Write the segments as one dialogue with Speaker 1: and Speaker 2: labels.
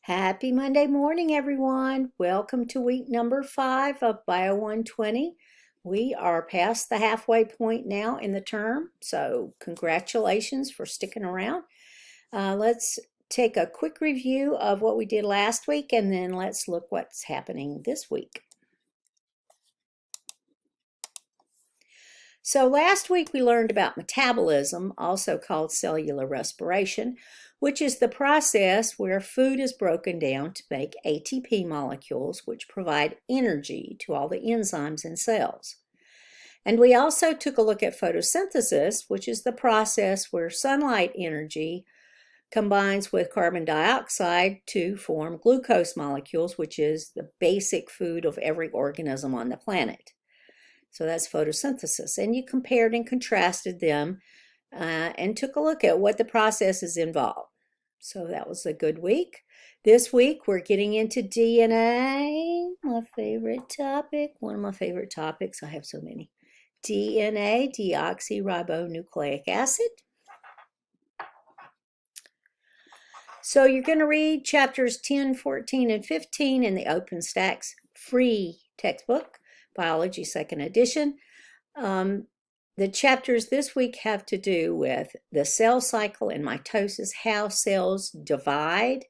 Speaker 1: Happy Monday morning, everyone. Welcome to week number 5 of Bio 120. We are past the halfway point now in the term, so congratulations for sticking around. Let's take a quick review of what we did last week, and then let's look what's happening this week. So last week we learned about metabolism, also called cellular respiration, which is the process where food is broken down to make ATP molecules, which provide energy to all the enzymes in cells. And we also took a look at photosynthesis, which is the process where sunlight energy combines with carbon dioxide to form glucose molecules, which is the basic food of every organism on the planet. So that's photosynthesis. And you compared and contrasted them and took a look at what the processes involve. So that was a good week. This week we're getting into DNA, my favorite topic, one of my favorite topics. I have so many. DNA, deoxyribonucleic acid. So you're going to read chapters 10, 14, and 15 in the OpenStax free textbook, Biology 2nd edition. The chapters this week have to do with the cell cycle and mitosis, how cells divide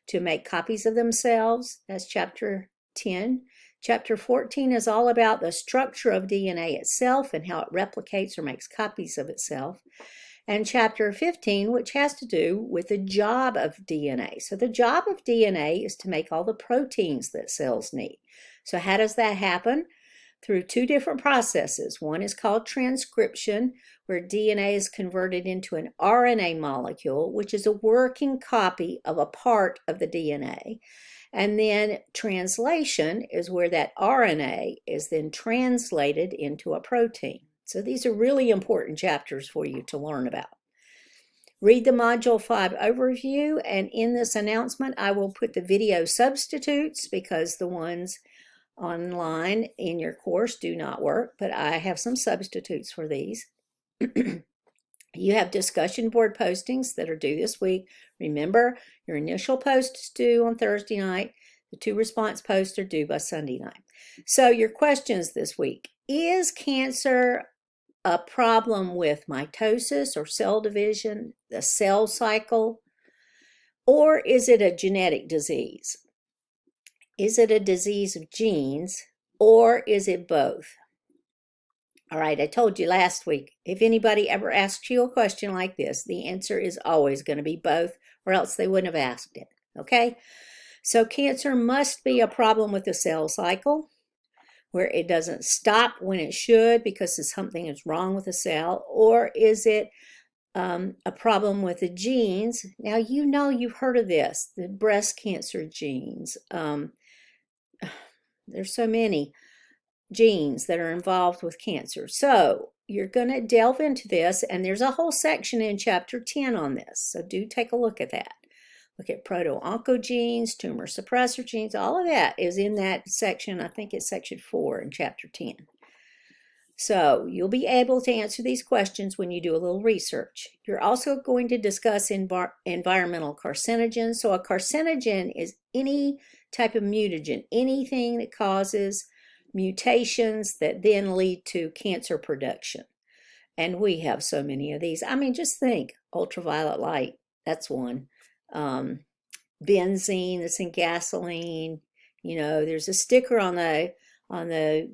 Speaker 1: to make copies of themselves. That's chapter 10. Chapter 14 is all about the structure of DNA itself and how it replicates or makes copies of itself. And chapter 15, which has to do with the job of DNA. So the job of DNA is to make all the proteins that cells need. So how does that happen? Through two different processes. One is called transcription, where DNA is converted into an RNA molecule, which is a working copy of a part of the DNA. And then translation is where that RNA is then translated into a protein. So these are really important chapters for you to learn about. Read the Module 5 overview, and in this announcement, I will put the video substitutes because the ones online in your course do not work, but I have some substitutes for these. You have discussion board postings that are due this week. Remember, your initial post is due on Thursday night. The 2 response posts are due by Sunday night. So your questions this week: is cancer a problem with mitosis or cell division, the cell cycle, or is it a genetic disease? Is it a disease of genes, or is it both? All right, I told you last week, if anybody ever asks you a question like this, the answer is always going to be both, or else they wouldn't have asked it, okay? So cancer must be a problem with the cell cycle, where it doesn't stop when it should because something is wrong with the cell, or is it a problem with the genes? Now, you know, you've heard of this, the breast cancer genes. There's so many genes that are involved with cancer. So you're going to delve into this, and there's a whole section in chapter 10 on this. So do take a look at that. Look at proto-oncogenes, tumor suppressor genes, all of that is in that section. I think it's section 4 in chapter 10. So you'll be able to answer these questions when you do a little research. You're also going to discuss environmental carcinogens. So a carcinogen is any type of mutagen, anything that causes mutations that then lead to cancer production. And we have so many of these. I mean, just think, ultraviolet light, that's one. Benzene that's in gasoline. You know, there's a sticker on the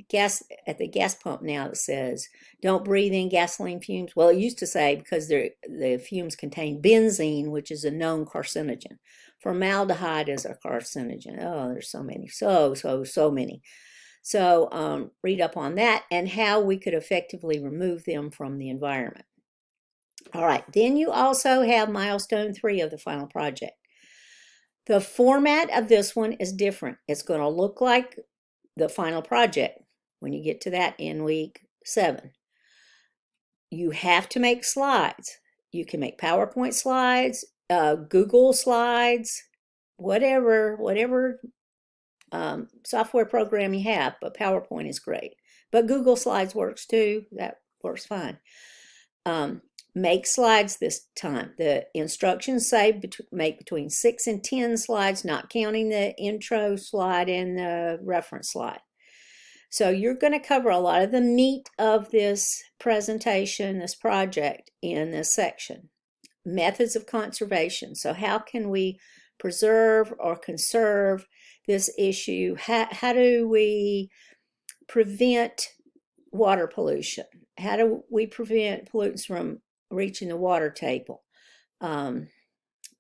Speaker 1: gas at the gas pump now that says don't breathe in gasoline fumes. Well, it used to say because the fumes contain benzene, which is a known carcinogen. Formaldehyde is a carcinogen. Oh, there's so many, so many. So read up on that and how we could effectively remove them from the environment. All right, then you also have milestone 3 of the final project. The format of this one is different. It's going to look like the final project when you get to that in week 7. You have to make slides. You can make PowerPoint slides, Google slides, whatever software program you have, but PowerPoint is great. But Google Slides works too. That works fine. Make slides this time. The instructions say make between 6 and 10 slides, not counting the intro slide and the reference slide. So you're going to cover a lot of the meat of this presentation, this project, in this section. Methods of conservation. So how can we preserve or conserve this issue? How do we prevent water pollution? How do we prevent pollutants from reaching the water table? Trying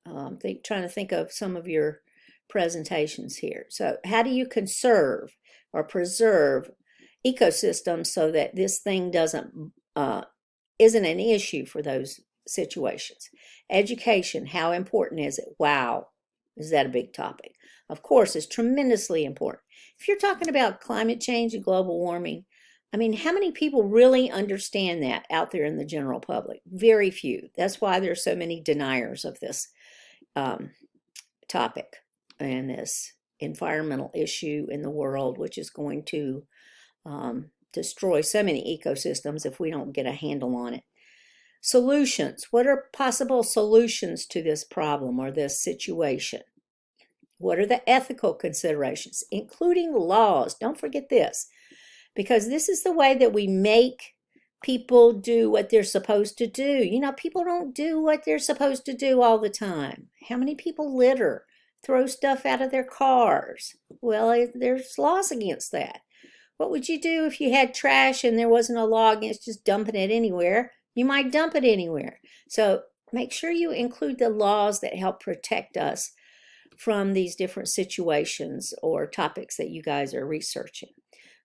Speaker 1: to think of some of your presentations here. So how do you conserve or preserve ecosystems so that this thing isn't an issue for those situations? Education, how important is it? Wow, is that a big topic? Of course, it's tremendously important. If you're talking about climate change and global warming, I mean, how many people really understand that out there in the general public? Very few. That's why there's so many deniers of this topic and this environmental issue in the world, which is going to destroy so many ecosystems if we don't get a handle on it. Solutions. What are possible solutions to this problem or this situation? What are the ethical considerations, including laws? Don't forget this, because this is the way that we make people do what they're supposed to do. You know, people don't do what they're supposed to do all the time. How many people litter, throw stuff out of their cars? Well, there's laws against that. What would you do if you had trash and there wasn't a law against just dumping it anywhere? You might dump it anywhere. So make sure you include the laws that help protect us from these different situations or topics that you guys are researching.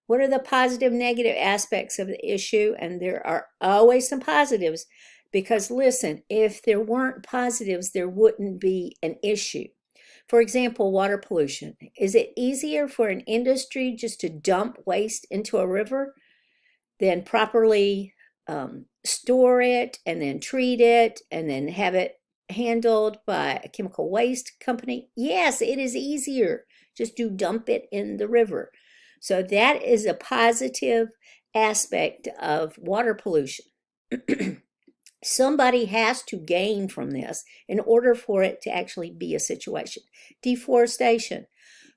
Speaker 1: What are the positive, negative aspects of the issue? And there are always some positives, because listen, if there weren't positives, there wouldn't be an issue. For example, water pollution. Is it easier for an industry just to dump waste into a river than properly store it and then treat it and then have it handled by a chemical waste company? Yes, it is easier just to dump it in the river. So that is a positive aspect of water pollution. Somebody has to gain from this in order for it to actually be a situation. Deforestation.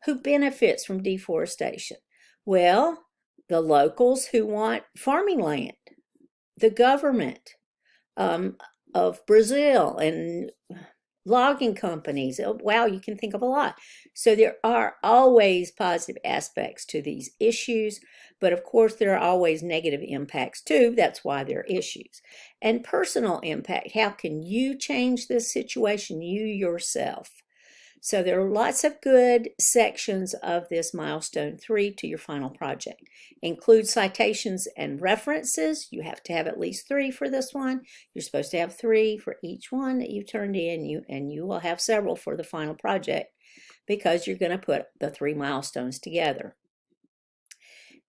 Speaker 1: Who benefits from deforestation? Well, the locals who want farming land, the government of Brazil, and logging companies. Wow, you can think of a lot. So there are always positive aspects to these issues, but of course there are always negative impacts too. That's why they're issues. And personal impact. How can you change this situation, you yourself? So there are lots of good sections of this milestone 3 to your final project. Include citations and references. You have to have at least 3 for this one. You're supposed to have 3 for each one that you've turned in, and you will have several for the final project, because you're going to put the 3 milestones together.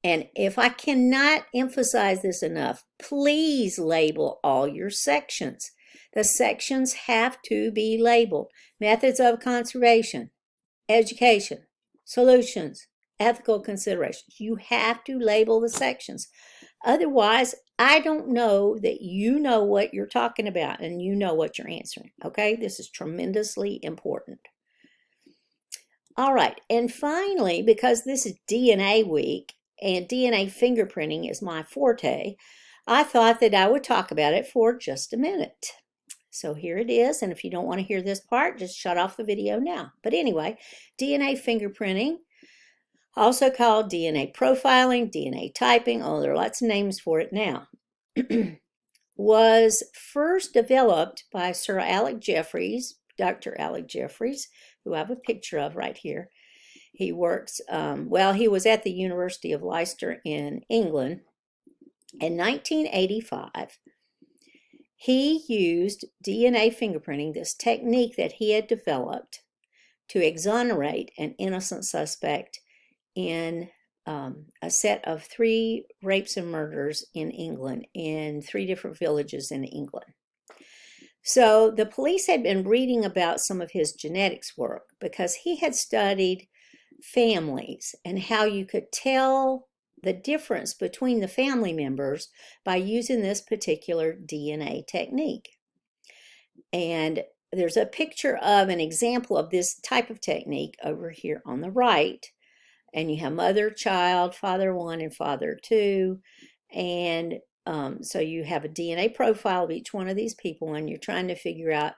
Speaker 1: And if I cannot emphasize this enough, please label all your sections. The sections have to be labeled. Methods of conservation, education, solutions, ethical considerations. You have to label the sections. Otherwise, I don't know that you know what you're talking about and you know what you're answering. Okay, this is tremendously important. All right, and finally, because this is DNA week and DNA fingerprinting is my forte, I thought that I would talk about it for just a minute. So here it is, and if you don't want to hear this part, just shut off the video now. But anyway, DNA fingerprinting, also called DNA profiling, DNA typing, oh, there are lots of names for it now, was first developed by Sir Alec Jeffreys, Dr. Alec Jeffreys, who I have a picture of right here. He works, he was at the University of Leicester in England. In 1985, he used DNA fingerprinting, this technique that he had developed, to exonerate an innocent suspect in a set of 3 rapes and murders in England, in 3 different villages in England. So the police had been reading about some of his genetics work because he had studied families and how you could tell the difference between the family members by using this particular DNA technique. And there's a picture of an example of this type of technique over here on the right. And you have mother, child, father 1 and father 2. And so you have a DNA profile of each one of these people, and you're trying to figure out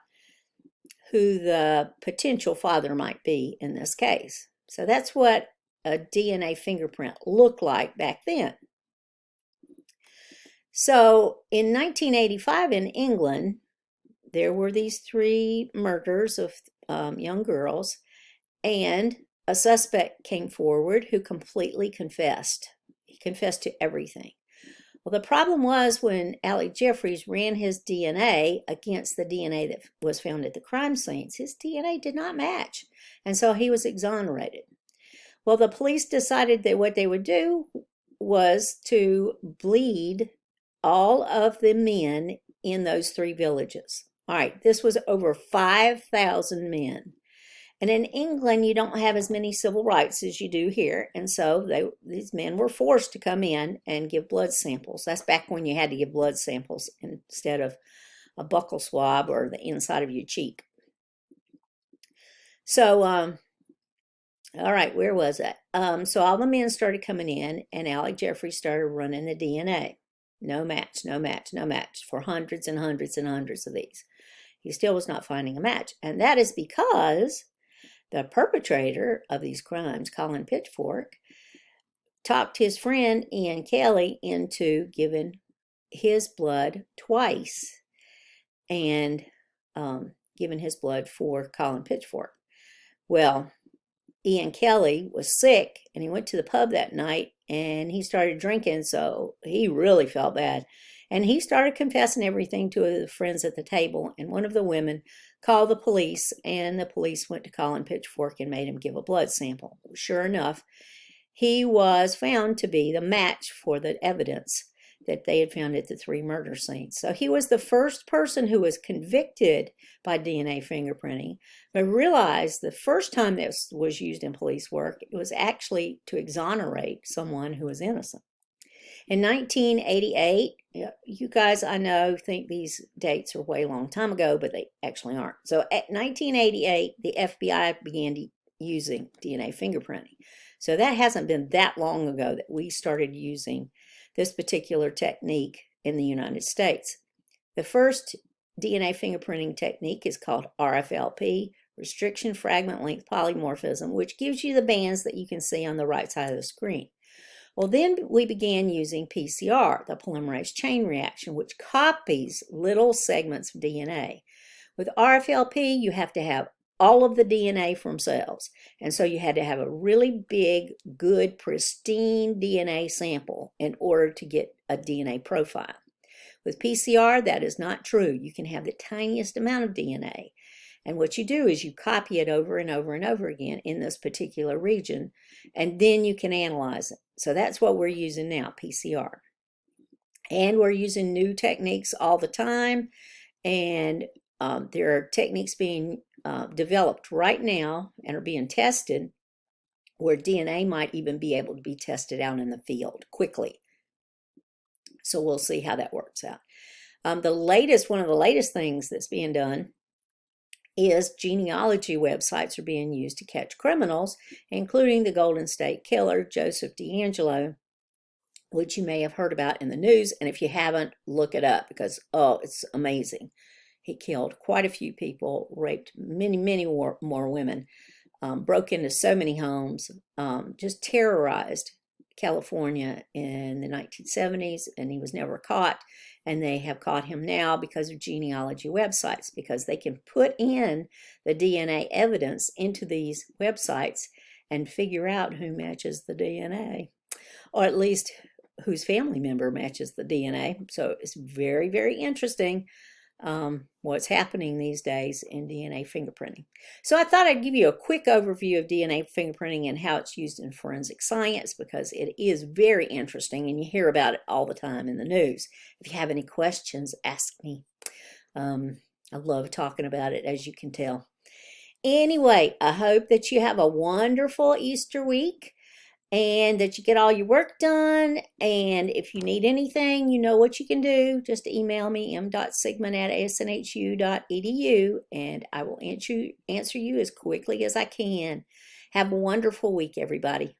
Speaker 1: who the potential father might be in this case. So that's what a DNA fingerprint looked like back then. So in 1985 in England, there were these 3 murders of young girls, and a suspect came forward who completely confessed. He confessed to everything. Well, the problem was when Alec Jeffries ran his DNA against the DNA that was found at the crime scenes, his DNA did not match, and so he was exonerated. Well, the police decided that what they would do was to bleed all of the men in those 3 villages. All right, this was over 5,000 men. And in England, you don't have as many civil rights as you do here. And so these men were forced to come in and give blood samples. That's back when you had to give blood samples instead of a buccal swab or the inside of your cheek. So, all right, where was that? So all the men started coming in, and Alec Jeffries started running the DNA. No match, no match, no match for hundreds and hundreds and hundreds of these. He still was not finding a match. And that is because the perpetrator of these crimes, Colin Pitchfork, talked his friend Ian Kelly into giving his blood twice and giving his blood for Colin Pitchfork. Well, Ian Kelly was sick, and he went to the pub that night, and he started drinking, so he really felt bad. And he started confessing everything to the friends at the table, and one of the women called the police, and the police went to Colin Pitchfork and made him give a blood sample. Sure enough, he was found to be the match for the evidence that they had found at the 3 murder scenes. So he was the first person who was convicted by DNA fingerprinting, but realized the first time this was used in police work, it was actually to exonerate someone who was innocent. In 1988, you guys I know think these dates are way long time ago, but they actually aren't. So at 1988, the FBI began using DNA fingerprinting. So that hasn't been that long ago that we started using this particular technique in the United States. The first DNA fingerprinting technique is called RFLP, Restriction Fragment Length Polymorphism, which gives you the bands that you can see on the right side of the screen. Well, then we began using PCR, the polymerase chain reaction, which copies little segments of DNA. With RFLP, you have to have all of the DNA from cells. And so you had to have a really big, good, pristine DNA sample in order to get a DNA profile. With PCR, that is not true. You can have the tiniest amount of DNA. And what you do is you copy it over and over and over again in this particular region, and then you can analyze it. So that's what we're using now, PCR. And we're using new techniques all the time, and there are techniques being developed right now and are being tested where DNA might even be able to be tested out in the field quickly. So we'll see how that works out. One of the latest things that's being done is genealogy websites are being used to catch criminals, including the Golden State Killer, Joseph DeAngelo, which you may have heard about in the news. And if you haven't, look it up because, oh, it's amazing. He killed quite a few people, raped many, many more women, broke into so many homes, just terrorized California in the 1970s, and he was never caught. And they have caught him now because of genealogy websites, because they can put in the DNA evidence into these websites and figure out who matches the DNA, or at least whose family member matches the DNA. So it's very, very interesting what's happening these days in DNA fingerprinting. So I thought I'd give you a quick overview of DNA fingerprinting and how it's used in forensic science, because it is very interesting and you hear about it all the time in the news. If you have any questions, ask me. I love talking about it, as you can tell. Anyway, I hope that you have a wonderful Easter week, and that you get all your work done. And if you need anything, you know what you can do. Just email me, m.sigmon@snhu.edu, and I will answer you as quickly as I can. Have a wonderful week, everybody.